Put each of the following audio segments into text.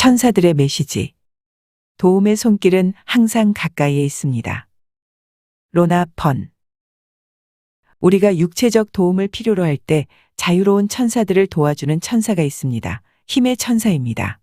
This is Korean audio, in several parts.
천사들의 메시지. 도움의 손길은 항상 가까이에 있습니다. 로나 번. 우리가 육체적 도움을 필요로 할 때 자유로운 천사들을 도와주는 천사가 있습니다. 힘의 천사입니다.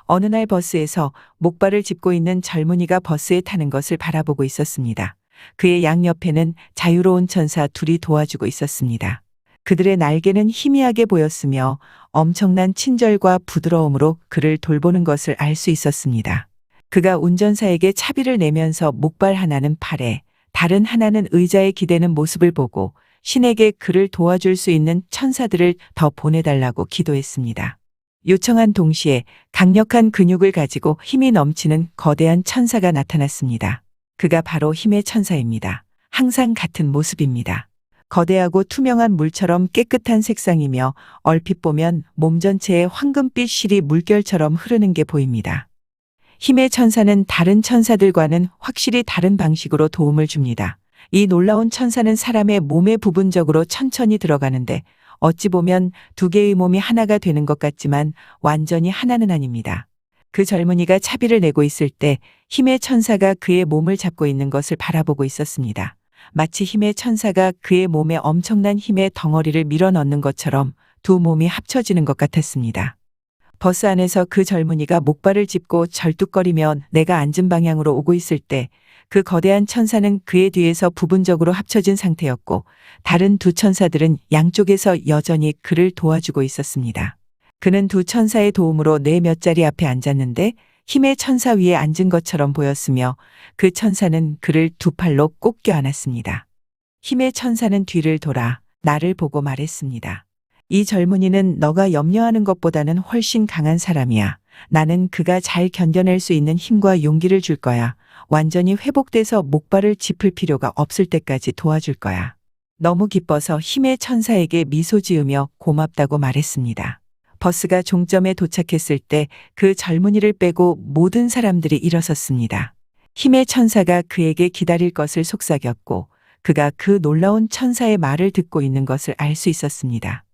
어느 날 버스에서 목발을 짚고 있는 젊은이가 버스에 타는 것을 바라보고 있었습니다. 그의 양옆에는 자유로운 천사 둘이 도와주고 있었습니다. 그들의 날개는 희미하게 보였으며 엄청난 친절과 부드러움으로 그를 돌보는 것을 알 수 있었습니다. 그가 운전사에게 차비를 내면서 목발 하나는 팔에, 다른 하나는 의자에 기대는 모습을 보고 신에게 그를 도와줄 수 있는 천사들을 더 보내달라고 기도했습니다. 요청한 동시에 강력한 근육을 가지고 힘이 넘치는 거대한 천사가 나타났습니다. 그가 바로 힘의 천사입니다. 항상 같은 모습입니다. 거대하고 투명한 물처럼 깨끗한 색상이며 얼핏 보면 몸 전체에 황금빛 실이 물결처럼 흐르는 게 보입니다. 힘의 천사는 다른 천사들과는 확실히 다른 방식으로 도움을 줍니다. 이 놀라운 천사는 사람의 몸에 부분적으로 천천히 들어가는데 어찌 보면 두 개의 몸이 하나가 되는 것 같지만 완전히 하나는 아닙니다. 그 젊은이가 차비를 내고 있을 때 힘의 천사가 그의 몸을 잡고 있는 것을 바라보고 있었습니다. 마치 힘의 천사가 그의 몸에 엄청난 힘의 덩어리를 밀어넣는 것처럼 두 몸이 합쳐지는 것 같았습니다. 버스 안에서 그 젊은이가 목발을 짚고 절뚝거리며 내가 앉은 방향으로 오고 있을 때 그 거대한 천사는 그의 뒤에서 부분적으로 합쳐진 상태였고 다른 두 천사들은 양쪽에서 여전히 그를 도와주고 있었습니다. 그는 두 천사의 도움으로 내 몇 자리 앞에 앉았는데 힘의 천사 위에 앉은 것처럼 보였으며 그 천사는 그를 두 팔로 꼭 껴안았습니다. 힘의 천사는 뒤를 돌아 나를 보고 말했습니다. 이 젊은이는 너가 염려하는 것보다는 훨씬 강한 사람이야. 나는 그가 잘 견뎌낼 수 있는 힘과 용기를 줄 거야. 완전히 회복돼서 목발을 짚을 필요가 없을 때까지 도와줄 거야. 너무 기뻐서 힘의 천사에게 미소 지으며 고맙다고 말했습니다. 버스가 종점에 도착했을 때 그 젊은이를 빼고 모든 사람들이 일어섰습니다. 힘의 천사가 그에게 기다릴 것을 속삭였고 그가 그 놀라운 천사의 말을 듣고 있는 것을 알 수 있었습니다.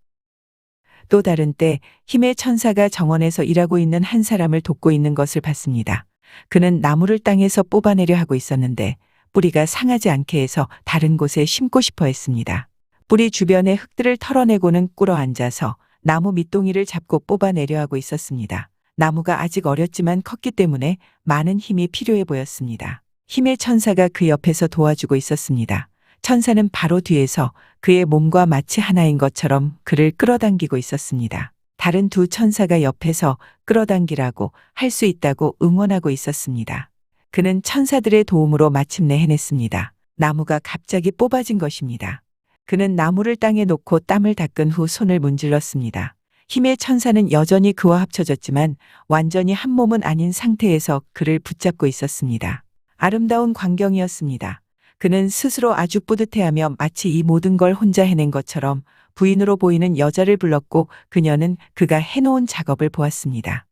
또 다른 때 힘의 천사가 정원에서 일하고 있는 한 사람을 돕고 있는 것을 봤습니다. 그는 나무를 땅에서 뽑아내려 하고 있었는데 뿌리가 상하지 않게 해서 다른 곳에 심고 싶어 했습니다. 뿌리 주변의 흙들을 털어내고는 꿇어 앉아서 나무 밑동이를 잡고 뽑아내려 하고 있었습니다. 나무가 아직 어렸지만 컸기 때문에 많은 힘이 필요해 보였습니다. 힘의 천사가 그 옆에서 도와주고 있었습니다. 천사는 바로 뒤에서 그의 몸과 마치 하나인 것처럼 그를 끌어당기고 있었습니다. 다른 두 천사가 옆에서 끌어당기라고 할 수 있다고 응원하고 있었습니다. 그는 천사들의 도움으로 마침내 해냈습니다. 나무가 갑자기 뽑아진 것입니다. 그는 나무를 땅에 놓고 땀을 닦은 후 손을 문질렀습니다. 힘의 천사는 여전히 그와 합쳐졌지만 완전히 한 몸은 아닌 상태에서 그를 붙잡고 있었습니다. 아름다운 광경이었습니다. 그는 스스로 아주 뿌듯해하며 마치 이 모든 걸 혼자 해낸 것처럼 부인으로 보이는 여자를 불렀고 그녀는 그가 해놓은 작업을 보았습니다.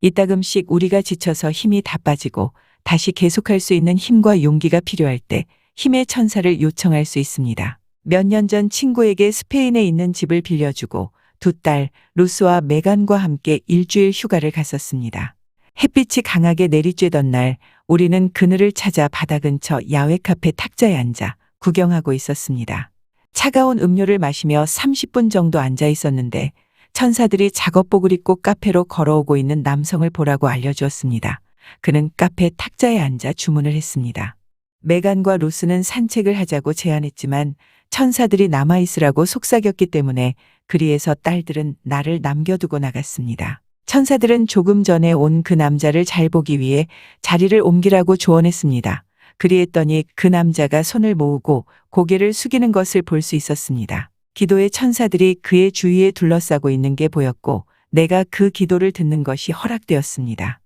이따금씩 우리가 지쳐서 힘이 다 빠지고 다시 계속할 수 있는 힘과 용기가 필요할 때 힘의 천사를 요청할 수 있습니다. 몇 년 전 친구에게 스페인에 있는 집을 빌려주고 두 딸 루스와 메간과 함께 일주일 휴가를 갔었습니다. 햇빛이 강하게 내리쬐던 날 우리는 그늘을 찾아 바다 근처 야외 카페 탁자에 앉아 구경하고 있었습니다. 차가운 음료를 마시며 30분 정도 앉아 있었는데 천사들이 작업복을 입고 카페로 걸어오고 있는 남성을 보라고 알려주었습니다. 그는 카페 탁자에 앉아 주문을 했습니다. 메간과 루스는 산책을 하자고 제안했지만 천사들이 남아있으라고 속삭였기 때문에 그리에서 딸들은 나를 남겨두고 나갔습니다. 천사들은 조금 전에 온 그 남자를 잘 보기 위해 자리를 옮기라고 조언했습니다. 그리했더니 그 남자가 손을 모으고 고개를 숙이는 것을 볼 수 있었습니다. 기도의 천사들이 그의 주위에 둘러싸고 있는 게 보였고 내가 그 기도를 듣는 것이 허락되었습니다.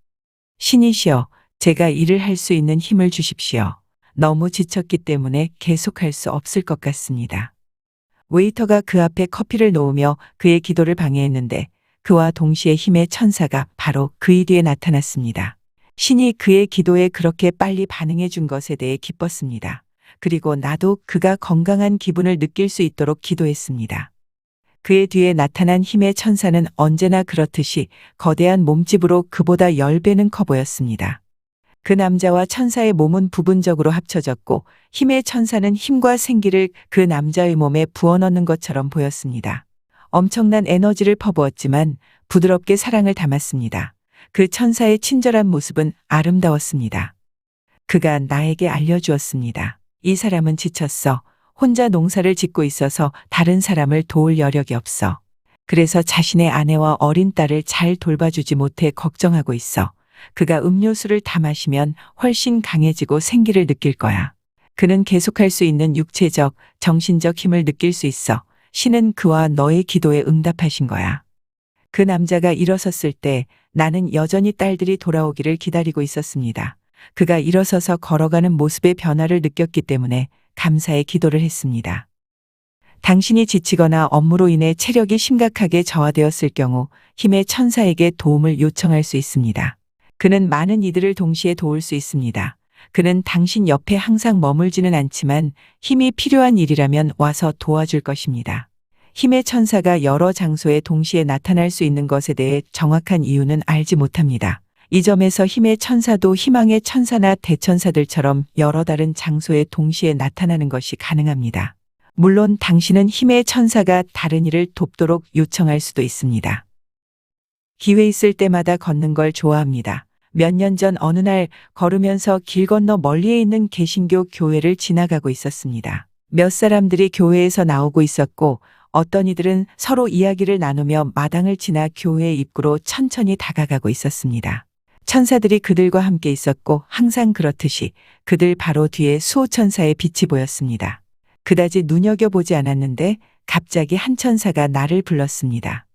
신이시여, 제가 일을 할 수 있는 힘을 주십시오. 너무 지쳤기 때문에 계속할 수 없을 것 같습니다. 웨이터가 그 앞에 커피를 놓으며 그의 기도를 방해했는데 그와 동시에 힘의 천사가 바로 그의 뒤에 나타났습니다. 신이 그의 기도에 그렇게 빨리 반응해 준 것에 대해 기뻤습니다. 그리고 나도 그가 건강한 기분을 느낄 수 있도록 기도했습니다. 그의 뒤에 나타난 힘의 천사는 언제나 그렇듯이 거대한 몸집으로 그보다 10배는 커 보였습니다. 그 남자와 천사의 몸은 부분적으로 합쳐졌고 힘의 천사는 힘과 생기를 그 남자의 몸에 부어넣는 것처럼 보였습니다. 엄청난 에너지를 퍼부었지만 부드럽게 사랑을 담았습니다. 그 천사의 친절한 모습은 아름다웠습니다. 그가 나에게 알려주었습니다. 이 사람은 지쳤어. 혼자 농사를 짓고 있어서 다른 사람을 도울 여력이 없어. 그래서 자신의 아내와 어린 딸을 잘 돌봐주지 못해 걱정하고 있어. 그가 음료수를 다 마시면 훨씬 강해지고 생기를 느낄 거야. 그는 계속할 수 있는 육체적, 정신적 힘을 느낄 수 있어. 신은 그와 너의 기도에 응답하신 거야. 그 남자가 일어섰을 때 나는 여전히 딸들이 돌아오기를 기다리고 있었습니다. 그가 일어서서 걸어가는 모습의 변화를 느꼈기 때문에 감사의 기도를 했습니다. 당신이 지치거나 업무로 인해 체력이 심각하게 저하되었을 경우 힘의 천사에게 도움을 요청할 수 있습니다. 그는 많은 이들을 동시에 도울 수 있습니다. 그는 당신 옆에 항상 머물지는 않지만 힘이 필요한 일이라면 와서 도와줄 것입니다. 힘의 천사가 여러 장소에 동시에 나타날 수 있는 것에 대해 정확한 이유는 알지 못합니다. 이 점에서 힘의 천사도 희망의 천사나 대천사들처럼 여러 다른 장소에 동시에 나타나는 것이 가능합니다. 물론 당신은 힘의 천사가 다른 일을 돕도록 요청할 수도 있습니다. 기회 있을 때마다 걷는 걸 좋아합니다. 몇 년 전 어느 날 걸으면서 길 건너 멀리에 있는 개신교 교회를 지나가고 있었습니다. 몇 사람들이 교회에서 나오고 있었고 어떤 이들은 서로 이야기를 나누며 마당을 지나 교회 입구로 천천히 다가가고 있었습니다. 천사들이 그들과 함께 있었고 항상 그렇듯이 그들 바로 뒤에 수호천사의 빛이 보였습니다. 그다지 눈여겨보지 않았는데 갑자기 한 천사가 나를 불렀습니다.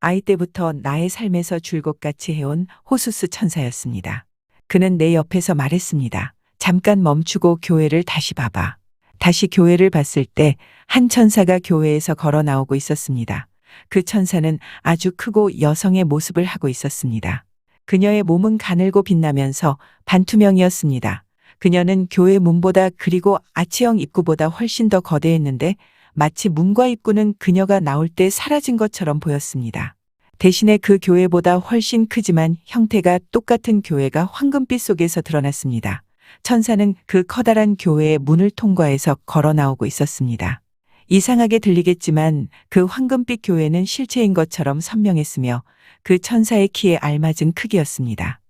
아이 때부터 나의 삶에서 줄곧같이 해온 호수스 천사였습니다. 그는 내 옆에서 말했습니다. 잠깐 멈추고 교회를 다시 봐봐. 다시 교회를 봤을 때 한 천사가 교회에서 걸어 나오고 있었습니다. 그 천사는 아주 크고 여성의 모습을 하고 있었습니다. 그녀의 몸은 가늘고 빛나면서 반투명이었습니다. 그녀는 교회 문보다 그리고 아치형 입구보다 훨씬 더 거대했는데 마치 문과 입구는 그녀가 나올 때 사라진 것처럼 보였습니다. 대신에 그 교회보다 훨씬 크지만 형태가 똑같은 교회가 황금빛 속에서 드러났습니다. 천사는 그 커다란 교회의 문을 통과해서 걸어 나오고 있었습니다. 이상하게 들리겠지만 그 황금빛 교회는 실체인 것처럼 선명했으며 그 천사의 키에 알맞은 크기였습니다.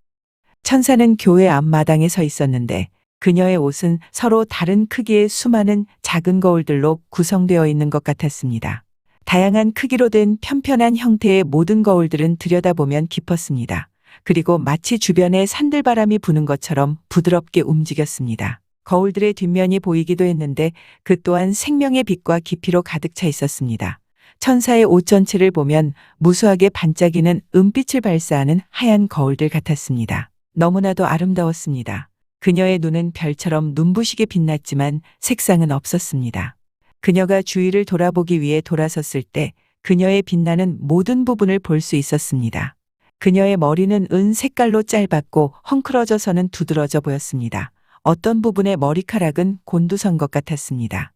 천사는 교회 앞마당에 서 있었는데 그녀의 옷은 서로 다른 크기의 수많은 작은 거울들로 구성되어 있는 것 같았습니다. 다양한 크기로 된 편편한 형태의 모든 거울들은 들여다보면 깊었습니다. 그리고 마치 주변에 산들바람이 부는 것처럼 부드럽게 움직였습니다. 거울들의 뒷면이 보이기도 했는데 그 또한 생명의 빛과 깊이로 가득 차 있었습니다. 천사의 옷 전체를 보면 무수하게 반짝이는 은빛을 발사하는 하얀 거울들 같았습니다. 너무나도 아름다웠습니다. 그녀의 눈은 별처럼 눈부시게 빛났지만 색상은 없었습니다. 그녀가 주위를 돌아보기 위해 돌아섰을 때 그녀의 빛나는 모든 부분을 볼 수 있었습니다. 그녀의 머리는 은 색깔로 짧았고 헝클어져서는 두드러져 보였습니다. 어떤 부분의 머리카락은 곤두선 것 같았습니다.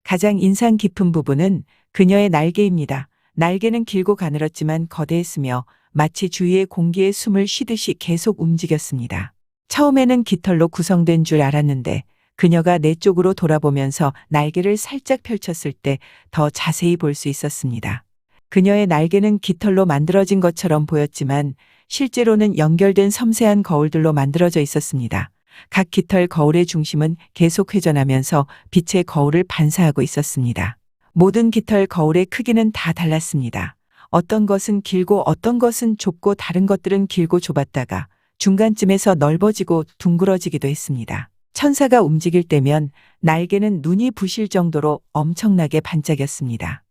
가장 인상 깊은 부분은 그녀의 날개입니다. 날개는 길고 가늘었지만 거대했으며 마치 주위의 공기에 숨을 쉬듯이 계속 움직였습니다. 처음에는 깃털로 구성된 줄 알았는데 그녀가 내 쪽으로 돌아보면서 날개를 살짝 펼쳤을 때 더 자세히 볼 수 있었습니다. 그녀의 날개는 깃털로 만들어진 것처럼 보였지만 실제로는 연결된 섬세한 거울들로 만들어져 있었습니다. 각 깃털 거울의 중심은 계속 회전하면서 빛의 거울을 반사하고 있었습니다. 모든 깃털 거울의 크기는 다 달랐습니다. 어떤 것은 길고 어떤 것은 좁고 다른 것들은 길고 좁았다가 중간쯤에서 넓어지고 둥그러지기도 했습니다. 천사가 움직일 때면 날개는 눈이 부실 정도로 엄청나게 반짝였습니다.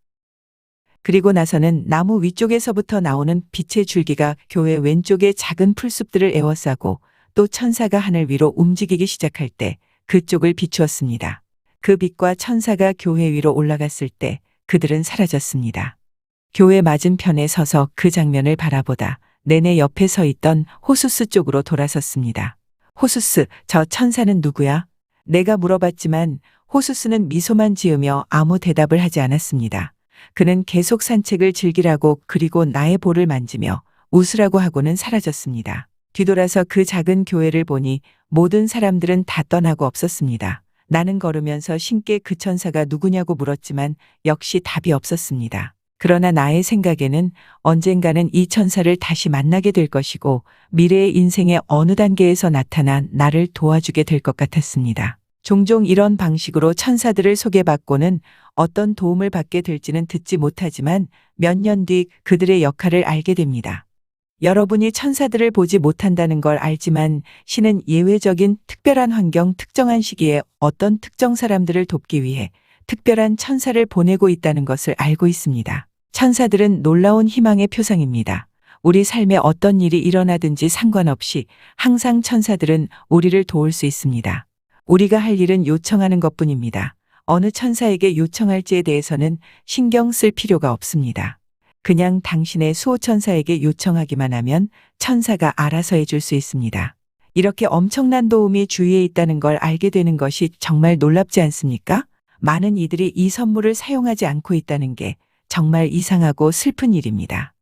그리고 나서는 나무 위쪽에서부터 나오는 빛의 줄기가 교회 왼쪽의 작은 풀숲들을 에워싸고 또 천사가 하늘 위로 움직이기 시작할 때 그쪽을 비추었습니다. 그 빛과 천사가 교회 위로 올라갔을 때 그들은 사라졌습니다. 교회 맞은편에 서서 그 장면을 바라보다 내내 옆에 서 있던 호수스 쪽으로 돌아섰습니다. 호수스, 저 천사는 누구야? 내가 물어봤지만 호수스는 미소만 지으며 아무 대답을 하지 않았습니다. 그는 계속 산책을 즐기라고 그리고 나의 볼을 만지며 웃으라고 하고는 사라졌습니다. 뒤돌아서 그 작은 교회를 보니 모든 사람들은 다 떠나고 없었습니다. 나는 걸으면서 신께 그 천사가 누구냐고 물었지만 역시 답이 없었습니다. 그러나 나의 생각에는 언젠가는 이 천사를 다시 만나게 될 것이고 미래의 인생의 어느 단계에서 나타나 나를 도와주게 될 것 같았습니다. 종종 이런 방식으로 천사들을 소개받고는 어떤 도움을 받게 될지는 듣지 못하지만 몇 년 뒤 그들의 역할을 알게 됩니다. 여러분이 천사들을 보지 못한다는 걸 알지만 신은 예외적인 특별한 환경, 특정한 시기에 어떤 특정 사람들을 돕기 위해 특별한 천사를 보내고 있다는 것을 알고 있습니다. 천사들은 놀라운 희망의 표상입니다. 우리 삶에 어떤 일이 일어나든지 상관없이 항상 천사들은 우리를 도울 수 있습니다. 우리가 할 일은 요청하는 것뿐입니다. 어느 천사에게 요청할지에 대해서는 신경 쓸 필요가 없습니다. 그냥 당신의 수호천사에게 요청하기만 하면 천사가 알아서 해줄 수 있습니다. 이렇게 엄청난 도움이 주위에 있다는 걸 알게 되는 것이 정말 놀랍지 않습니까? 많은 이들이 이 선물을 사용하지 않고 있다는 게 정말 이상하고 슬픈 일입니다.